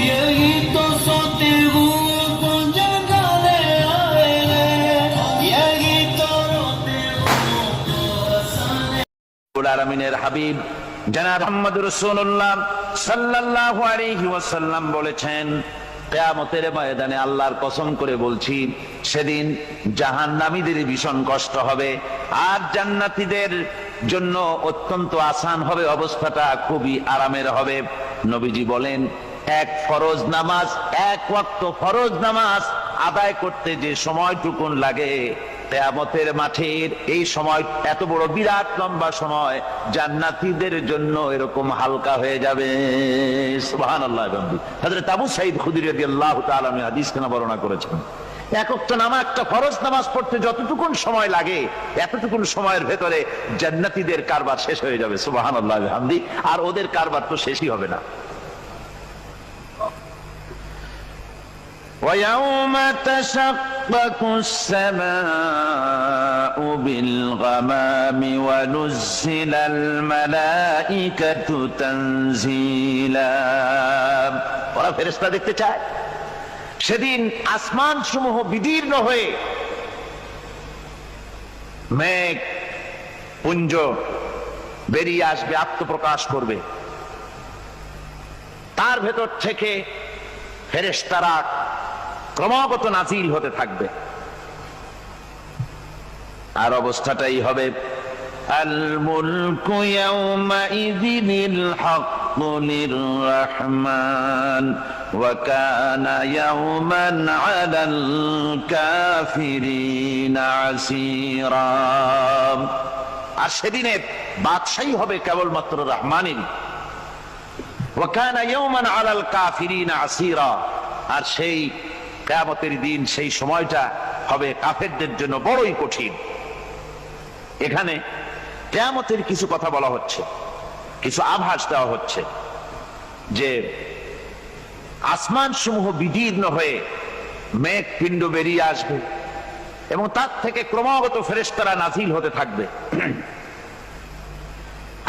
यही तो सोते हुए को जगाने आए हैं, यही तो रोते हुए को हंसाने। আলামিনের হাবিব জনাব মুহাম্মদ রাসূলুল্লাহ সাল্লাল্লাহু আলাইহি ওয়াসাল্লাম বলেছেন, কিয়ামতের ময়দানে আল্লাহর কসম করে বলছি, সেদিন জাহান্নামীদের ভীষণ কষ্ট হবে আর জান্নাতীদের জন্য অত্যন্ত আসান হবে, অবস্থাটা খুবই আরামের হবে। নবীজি বলেন, এক ফরজ নামাজ, এক ওয়াক্ত ফরজ নামাজ আদায় করতে যে সময়টুকুন লাগে, কিয়ামতের মাঠের এই সময় এত বড় বিরাট লম্বা সময় জান্নাতীদের জন্য এরকম হালকা হয়ে যাবে। সুবহানাল্লাহ। হযরত আবু সাঈদ খুদরী রাদিয়াল্লাহু তাআলা আনহু হাদিস কেন বর্ণনা করেছেন, এক ওয়াক্ত নামাজ, একটা ফরজ নামাজ পড়তে যতটুকুন সময় লাগে এতটুকুন সময়ের ভেতরে জান্নাতীদের কারবার শেষ হয়ে যাবে। সুবহানাল্লাহ বিহামদি। আর ওদের কারবার তো শেষই হবে না। وَيَوْمَ تَشَقَّقُ السَّمَاءُ بِالْغَمَامِ وَنُزِّلَ الْمَلَائِكَةُ تَنزِيلًا। ওরা ফেরেশতা দেখতে চায়। সেদিন আসমান সমূহ বিদীর্ণ হয়ে মেঘ পুঞ্জ বেরিয়ে আসবে, আত্মপ্রকাশ করবে। তার ভেতর থেকে ফেরেশতারা ক্রমাগত নাজিল হতে থাকবে। আর অবস্থাটাই হবে, আল মুলকু ইয়াউমাইযিনিল হাক্কু লিররহমান ওয়া কানা ইয়াওমান আলাল কাফিরিনা আসীরা। আর সেদিনে বাদশাহী হবে কেবলমাত্র রহমানের। ওয়া কানা ইয়াওমান আলাল কাফিরিনা আসীরা। আর সেই কিয়ামতের দিন, সেই সময়টা হবে কাফেরদের জন্য বড়ই কঠিন। এখানে কিয়ামতের কিছু কথা বলা হচ্ছে, কিছু আভাস দেওয়া হচ্ছে যে আসমান সমূহ বিদীর্ণ হয়ে মেঘ পিণ্ড বেরিয়ে আসবে এবং তার থেকে ক্রমাগত ফেরেশতারা নাজিল হতে থাকবে।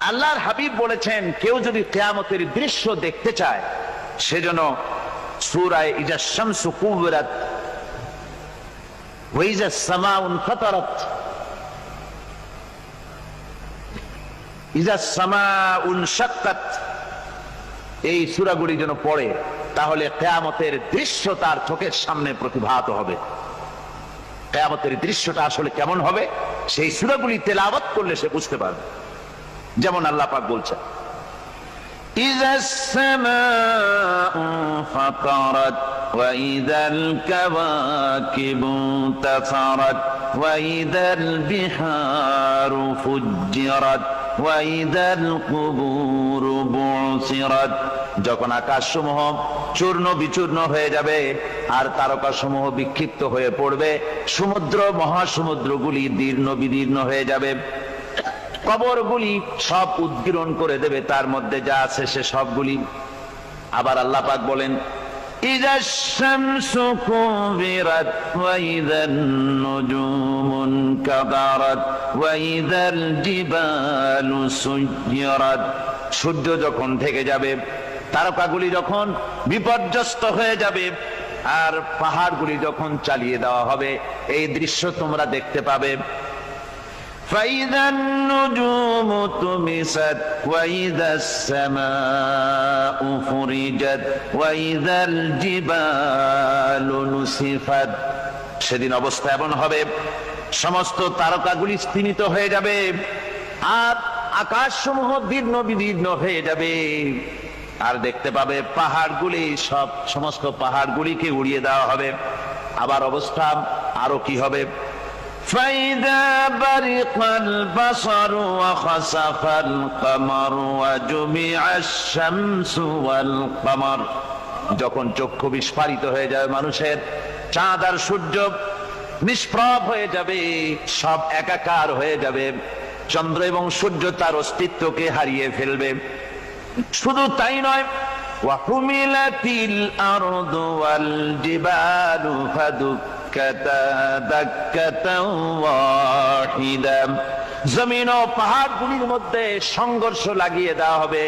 আল্লাহর হাবিব বলেছেন, কেউ যদি কিয়ামতের দৃশ্য দেখতে চায় সেজন্য সূরা ইজা শামসু কুবিরাত ওয়া ইজা সামাউ ফাতারাত, ইজা সামাউ শাক্কাত, এই সূরাগুলি যেন পড়ে, তাহলে কিয়ামতের দৃশ্য তার চোখের সামনে প্রতিভাত হবে। কিয়ামতের দৃশ্যটা আসলে কেমন হবে সেই সূরাগুলি তেলাওয়াত করলে সে বুঝতে পারবে। যেমন আল্লাহ পাক বলছেন, إذا السماء فطرت وإذا الكواكب انتثرت وإذا البحار فجرت وإذا القبور بعثرت। যখন আকাশসমূহ চূর্ণ বিচূর্ণ হয়ে যাবে আর তারকাসমূহ বিক্ষিপ্ত হয়ে পড়বে, সমুদ্র মহাসমুদ্রগুলি দীর্ণ বিদীর্ণ হয়ে যাবে, কবরগুলি সব উদ্গীরণ করে দেবে, তার মধ্যে যা আছে সে সবগুলি। আবার আল্লাহ পাক বলেন, ইযাশ শামসু কুবিরাত ওয়া ইযান নুজুমু কাদারাত ওয়া ইযাল জিবালু সুয়্যিরাত। সূর্য যখন ঢেকে যাবে, তারকাগুলি যখন বিপর্যস্ত হয়ে যাবে আর পাহাড়গুলি যখন চালিয়ে দেওয়া হবে, এই দৃশ্য তোমরা দেখতে পাবে। فإذا النجوم طمست وإذا السماء فرجت وإذا الجبال نسفت। সেদিন অবস্থা এমন হবে, সমস্ত তারকাগুলি স্তিমিত হয়ে যাবে আর আকাশসমূহ দীর্ণ বিদীর্ণ হয়ে যাবে। আর দেখতে পাবে পাহাড়গুলি, সমস্ত পাহাড়গুলিকে উড়িয়ে দেওয়া হবে। আবার অবস্থা আরো কি হবে, فإذا برق البصر وخسف القمر وجمع الشمس والقمر। যখন চক্ষু বিস্ফারিত হয়ে যাবে মানুষের, চাঁদ আর সূর্য নিষ্প্রভ হয়ে যাবে, সব একাকার হয়ে যাবে, চন্দ্র এবং সূর্য তার অস্তিত্বকে হারিয়ে ফেলবে। শুধু তাই নয়, ওয়াহুমিলাতিল আরদু ওয়াল জিবালু ফাদুক্কাতা দাক্কাতাও ওয়াহিদা। জমিন ও পাহাড়গুলির মধ্যে সংঘর্ষ লাগিয়ে দেওয়া হবে,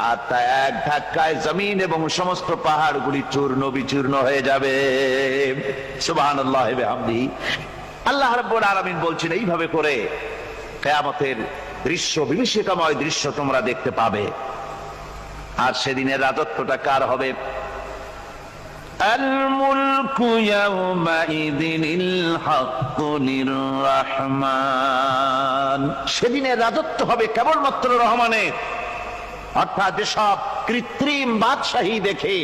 আর তা এক ধাক্কায় জমিন এবং সমস্ত পাহাড়গুলি চূর্ণ বিচূর্ণ হয়ে যাবে। সুবহানাল্লাহ ওয়া বিহামদিহি। আল্লাহ রাব্বুল আলামিন বলছেন এইভাবে করে কিয়ামতের দৃশ্য, বিভীষিকাময় দৃশ্য তোমরা দেখতে পাবে। আর সেদিনের রাজত্বটা কার হবে? আল মুলকু ইয়াউমাইযিনিল হাক্কু লিররহমান। সেদিনের রাজত্ব হবে কেবলমাত্র রহমানের। অর্থাৎ যেসব কৃত্রিম বাদশাহী দেখে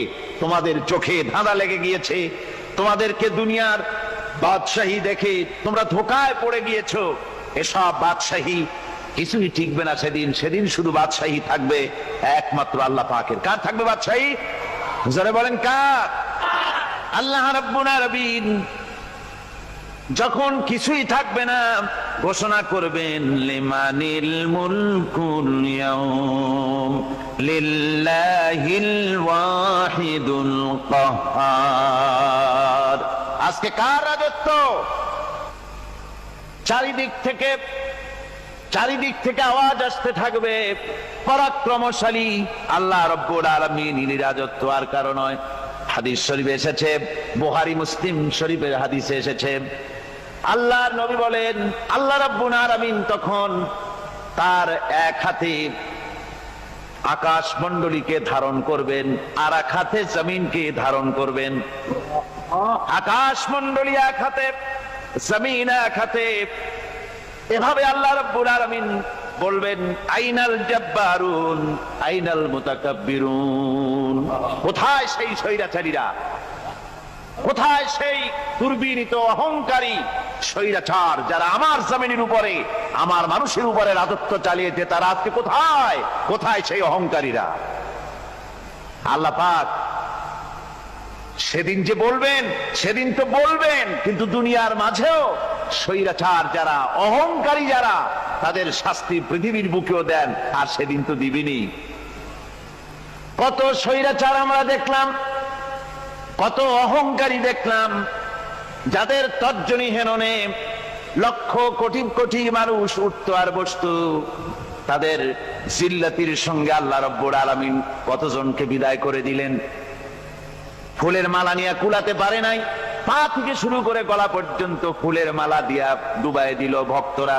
তোমাদের চোখে ধাঁধা লেগে গিয়েছে, তোমাদেরকে দুনিয়ার বাদশাহী দেখে তোমরা ধোঁকায় পড়ে গিয়েছো, এসব বাদশাহী কিছুই টিকবে না সেদিন। সেদিন শুধু বাদশাহী থাকবে একমাত্র আল্লাহ পাকের। কার থাকবে বাদশাহী? জোরে বলেন কার? আল্লাহ রাব্বুল আলামিন যখন কিছুই থাকবে না ঘোষণা করবেন লিমানিল মুলকুল ইয়াউম লিল্লাহিল ওয়াহিদুল কাহ্হার। আজকে কার রাজত্ব? চারিদিক থেকে আওয়াজ আসতে থাকবে পরাক্রমশালী আল্লাহ রাব্বুল আলামিন রাজত্ব। আর কারণ নয়, হাদিস শরীফে এসেছে, বুখারী মুসলিম শরীফের হাদিসে এসেছে, আল্লাহর নবী বলেন আল্লাহ রাব্বুল আলামিন তখন তার এক হাতে আকাশ মণ্ডলীকে ধারণ করবেন, আর এক হাতে জমিনকে ধারণ করবেন। আকাশ মণ্ডলী এক হাতে, জমিন এক হাতে। এভাবে আল্লাহ রাব্বুল আলামিন বলবেন আইনাল জাব্বারুন আইনাল মুতাকাব্বিরুন। কোথায় সেই স্বৈরাচারীরা? কোথায় সেই দুর্বিনীত অহংকারী স্বৈরাচার যারা আমার জমিনের উপরে, আমার মানুষের উপরে রাজত্ব চালিয়েছে? তারা আজকে কোথায়? কোথায় সেই অহংকারীরা? আল্লাহ পাক সেদিন যে বলবেন, সেদিন তো বলবেন, কিন্তু দুনিয়ার মাঝেও স্বৈরাচার যারা, অহংকারী যারা, তাদের শাস্তি পৃথিবীর বুকেও দেন। আর সেদিন তো দিবেনি। কত স্বৈরাচার আমরা দেখলাম, কত অহংকারী দেখলাম, যাদের তর্জনী হেননে লক্ষ কোটি কোটি মানুষ উঠতো আর বসতো। তাদের জিল্লাতির সঙ্গে আল্লাহ রাব্বুল আলামিন কতজনকে বিদায় করে দিলেন। ফুলের মালা নিয়ে কুলাতে পারে নাই, পা থেকে শুরু করে গলা পর্যন্ত ফুলের মালা দিয়া ডুবাই দিল ভক্তরা।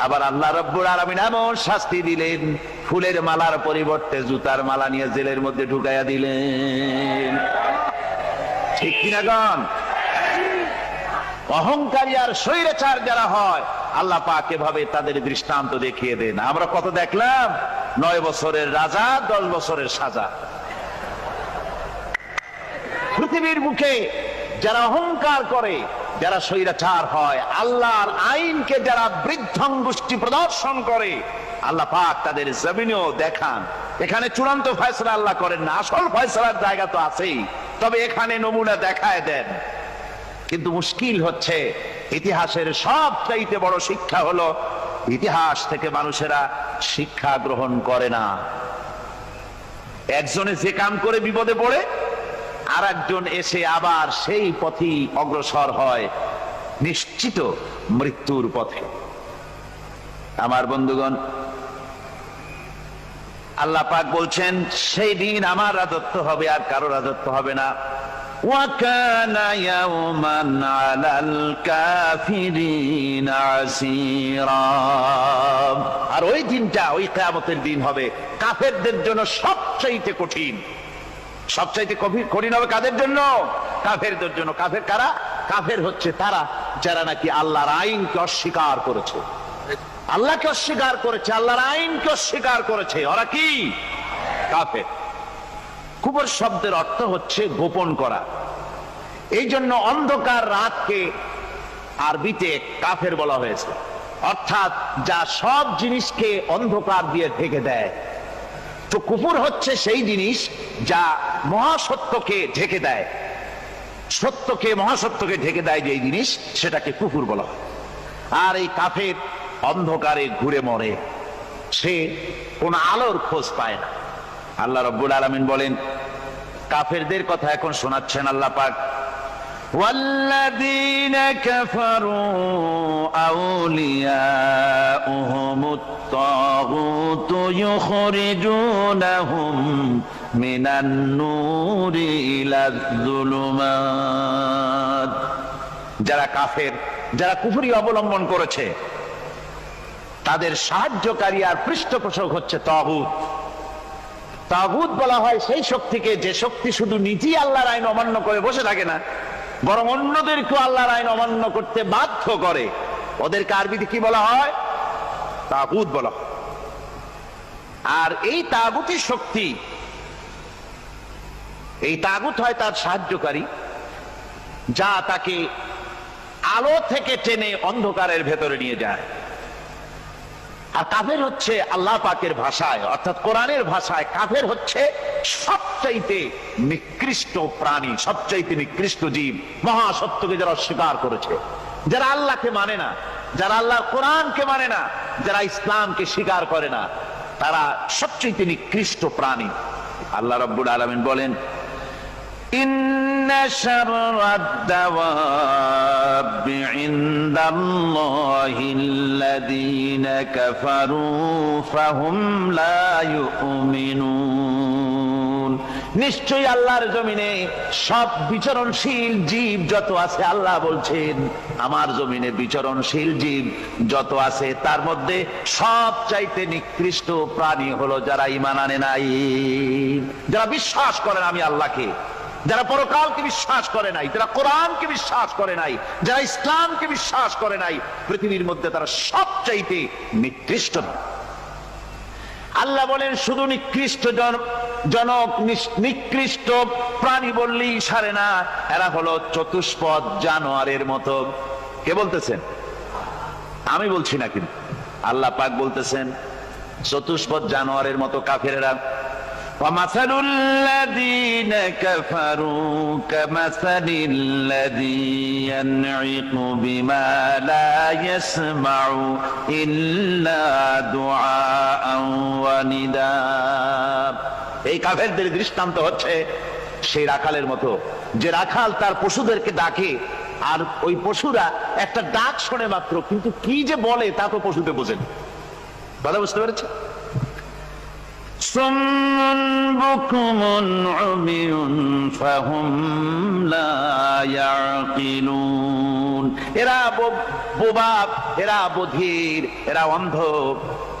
আবার আল্লাহ রাব্বুল আলামিন এমন শাস্তি দিলেন, ফুলের মালার পরিবর্তে জুতার মালা নিয়ে জেলের মধ্যে ঢুকাইয়া দিলেন। ঠিক কিনা গণ? অহংকারী আর স্বৈরাচার যারা হয়, আল্লাহ পাক এভাবে তাদের দৃষ্টান্ত দেখিয়ে দেন। আমরা কত দেখলাম, 9 বছরের রাজা, 10 বছরের সাজা। পৃথিবীর মুখে যারা অহংকার করে, যারা স্বৈরাচার হয়, আল্লাহর আইনকে যারা বৃদ্ধাঙ্গুষ্টি প্রদর্শন করে, আল্লাহ পাক তাদের জমিনেও দেখান। এখানে চূড়ান্ত ফয়সালা আল্লাহ করেন না, আসল ফয়সালার জায়গা তো আছেই, তবে এখানে নমুনা দেখায় দেন। কিন্তু মুশকিল হচ্ছে, ইতিহাসের সবচাইতে বড় শিক্ষা হলো ইতিহাস থেকে মানুষেরা শিক্ষা গ্রহণ করে না। একজনে যে কাম করে বিপদে পড়ে, আর একজন এসে আবার সেই পথেই অগ্রসর হয়, নিশ্চিত মৃত্যুর পথে। আমার বন্ধুগণ, আল্লাহ পাক বলছেন সেই দিন আমার রাজত্ব হবে, আর কারো রাজত্ব হবে না। ওয়াকানা ইয়াওমান আলাল কাফিরিনা আসীরা। আর ওই দিনটা, ওই কিয়ামতের দিন হবে কাফেরদের জন্য সবচাইতে কঠিন। সবচাইতে কঠিন হবে কাদের জন্য? কাফেরদের জন্য। কাফের কারা? কাফের হচ্ছে তারা যারা নাকি আল্লাহর আইনকে অস্বীকার করেছে, আল্লাহকে অস্বীকার করেছে, আল্লাহর আইনকে অস্বীকার করেছে। ওরা কি? কাফের। কুফর শব্দের অর্থ হচ্ছে গোপন করা। এই জন্য অন্ধকার রাতকে আরবিতে কাফের বলা হয়েছে, অর্থাৎ যা সব জিনিসকে অন্ধকার দিয়ে ঢেকে দেয়। তো কুফর হচ্ছে সেই জিনিস যা মহাসত্যকে ঢেকে দেয়, সত্যকে, মহাসত্যকে ঢেকে দেয় যে জিনিস, সেটাকে কুফর বলা হয়। আর এই কাফের অন্ধকারে ঘুরে মরে, সে কোন আলোর খোঁজ পায় না। আল্লাহ রাব্বুল আলামিন বলেন, কাফেরদের কথা এখন শোনাচ্ছেন আল্লাহ পাক। والذين كفروا أولياؤهم الطاغوت يخرجونهم من النور إلى الظلمات। যারা কাফের, যারা কুফরি অবলম্বন করেছে, তাদের সাহায্যকারী আর পৃষ্ঠপোষক হচ্ছে তাগুত। তাগুত বলা হয় সেই শক্তিকে যে শক্তি শুধু নিজেই আল্লাহর আইন অমান্য করে বসে থাকে না, বরং অন্যদেরকেও আল্লাহর আইন অমান্য করতে বাধ্য করে। ওদেরকে আরবিতে কি বলা হয়? তাগুত বলা হয়। আর এই তাগুতি শক্তি, এই তাগুত হয় তার সাহায্যকারী, যা তাকে আলো থেকে টেনে অন্ধকারের ভেতরে নিয়ে যায়। আর কাফের হচ্ছে আল্লাহ পাকের ভাষায়, অর্থাৎ কোরআনের ভাষায়, কাফের হচ্ছে সবচাইতে নিকৃষ্ট প্রাণী, সবচাইতে নিকৃষ্ট জীব, মহাসত্যকে যারা অস্বীকার করেছে, যারা আল্লাহকে মানে না, যারা আল্লাহর কোরআনকে মানে না, যারা ইসলামকে স্বীকার করে না, তারা সবচাইতে নিকৃষ্ট প্রাণী। আল্লাহ রাব্বুল আলামিন বলেন, ইন্না শাররাদ দাওয়াবি ইনদাল্লাহিল্লাযীনা কাফারু ফাহুম লা ইউমিনুন। নিশ্চয়ই আল্লাহর জমিনে সব বিচরণশীল জীব যত আছে, আল্লাহ বলছেন আমার জমিনে বিচরণশীল জীব যত আছে তার মধ্যে সবচাইতে নিকৃষ্ট প্রাণী হলো যারা ঈমান আনে নাই, যারা বিশ্বাস করেন আমি আল্লাহকে, যারা পরকালকে বিশ্বাস করে নাই, যারা কোরআনকে বিশ্বাস করে নাই, যারা ইসলামকে বিশ্বাস করে নাই, পৃথিবীর মধ্যে তারা সবচাইতে নিকৃষ্ট। আল্লাহ বলেন শুধু নিকৃষ্ট জনক, নিকৃষ্ট প্রাণী বললেই সারে না, এরা হলো চতুষ্পদ জানোয়ারের মতো। কে বলতেছেন? আমি বলছি না, কিন্তু আল্লাহ পাক বলতেছেন চতুষ্পদ জানোয়ারের মতো কাফেরেরা। وَمَثَلُ الَّذِينَ كَفَرُوا كَمَثَلِ الَّذِي يَنْعِقُ بِمَا لَا يَسْمَعُ إِلَّا دُعَاءً وَنِدَاءً। এই কাফেরদের দৃষ্টান্ত হচ্ছে সেই রাখালের মতো, যে রাখাল তার পশুদেরকে ডাকে, আর ওই পশুরা একটা ডাক শোনে মাত্র, কিন্তু কি যে বলে তা তো পশুতে বোঝেন। কথা বুঝতে পেরেছে? সুম্মুন বুকুমুন উমিয়ুন ফাহুম লা ইয়াকিলুন। এরা বোবা, এরা বধির, এরা অন্ধ,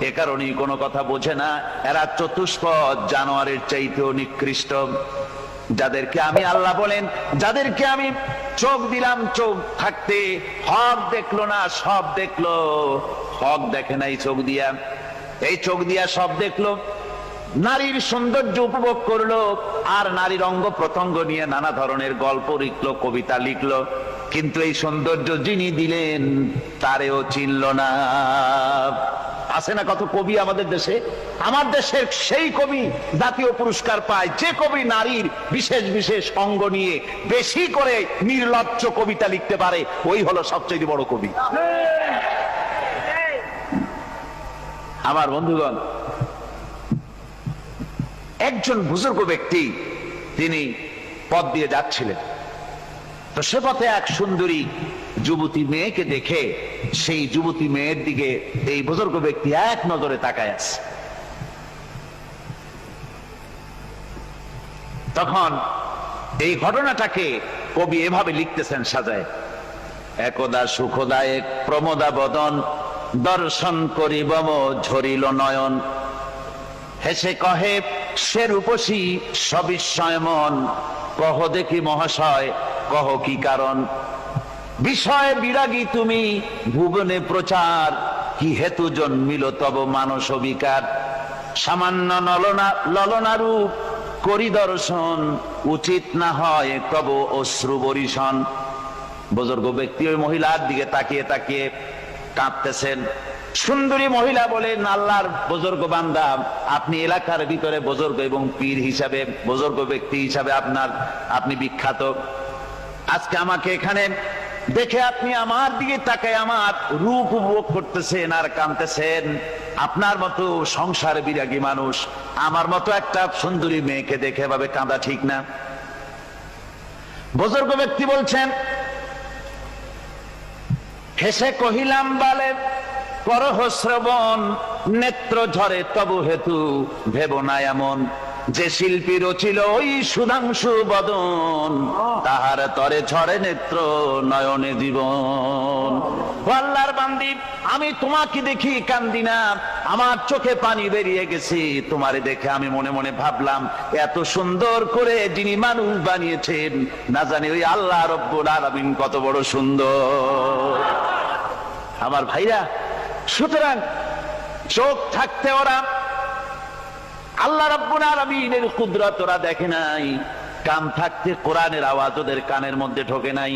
এ কারণেই কোনো কথা বোঝে না। এরা চতুষ্পদ জানোয়ারের চাইতেও নিকৃষ্ট। যাদেরকে আমি আল্লাহ বলেন, যাদেরকে আমি চোখ দিলাম, চোখ থাকতে হক দেখলো না, সব দেখলো। হক দেখে নাই চোখ দিয়া, এই চোখ দিয়া সব দেখলো। নারীর সৌন্দর্য উপভোগ করলো, আর নারীর অঙ্গ প্রত্যঙ্গ নিয়ে নানা ধরনের গল্প লিখলো, কবিতা লিখলো, কিন্তু এই সৌন্দর্য যিনি দিলেন তারেও চিনল না। আছে না কত কবি আমাদের দেশে? আমার দেশের সেই কবি জাতীয় পুরস্কার পায় যে কবি নারীর বিশেষ বিশেষ অঙ্গ নিয়ে বেশি করে নির্লজ্জ কবিতা লিখতে পারে, ওই হলো সবচেয়ে বড় কবি। আমার বন্ধুগণ, একজন বুজুর্গ ব্যক্তি তিনি পথ দিয়ে যাচ্ছিলেন, তো সে পথে এক সুন্দরী যুবতী মেয়েকে দেখে সেই যুবতী মেয়ের দিকে এই বুজুর্গ ব্যক্তি এক নজরে তাকায় আছে। তখন এই ঘটনাটাকে কবি এভাবে লিখতেছেন সাজায়, একদা সুখদায়ক প্রমোদা বদন দর্শন করিব ঝরিল নয়ন, হেসে কহে সে রূপসী সবিস্ময় মন, কহ দেখি মহাশয় কহ কি কারণ, বিষয় বিরাগী তুমি ভুবনে প্রচার, কি হেতু জন্মিল তব মানস বিকার, সামান্য ললনা রূপ করি দর্শন, উচিত না হয় তব অশ্রু বরিশন। বুজুর্গ ব্যক্তি ওই মহিলার দিকে তাকিয়ে তাকিয়ে কাঁদতেছেন। সুন্দরী মহিলা বলেন, আল্লাহর বুজুর্গ বান্দা, আপনি এলাকার ভিতরে বুজুর্গ এবং পীর হিসাবে, বুজুর্গ ব্যক্তি হিসাবে আপনি বিখ্যাত। আজকে আমাকে এখানে দেখে আপনি আমার দিকে তাকায় আমার রূপ উপভোগ করতেছেন আর কাঁদতেছেন। আপনার মতো সংসার বিরাগী মানুষ আমার মতো একটা সুন্দরী মেয়েকে দেখে এভাবে কাঁদা ঠিক না। বুজুর্গ ব্যক্তি বলছেন, হেসে কহিলাম বালে করহ শ্রবণ, নেত্র ঝরে তবু হেতু ভেব না এমন, যে শিল্পী রচিল ওই সুধাংশু বদন, তাহার তরে ঝরে নেত্র নয়নে জীবন। ও আল্লাহর বান্দি, আমি তোমাকে দেখি কান্দি না, আমার চোখে পানি বেরিয়ে গেছে। তোমারে দেখে আমি মনে মনে ভাবলাম, এত সুন্দর করে যিনি মানুষ বানিয়েছেন, না জানি ওই আল্লাহ রব্বুল আলামিন কত বড় সুন্দর। আমার ভাইরা, সুতরাং চোখ থাকতে ওরা আল্লাহ রাব্বুল আলামিনের কুদরত ওরা দেখে নাই, কান থাকতে কোরআনের আওয়াজ ওদের কানের মধ্যে ঢোকে নাই।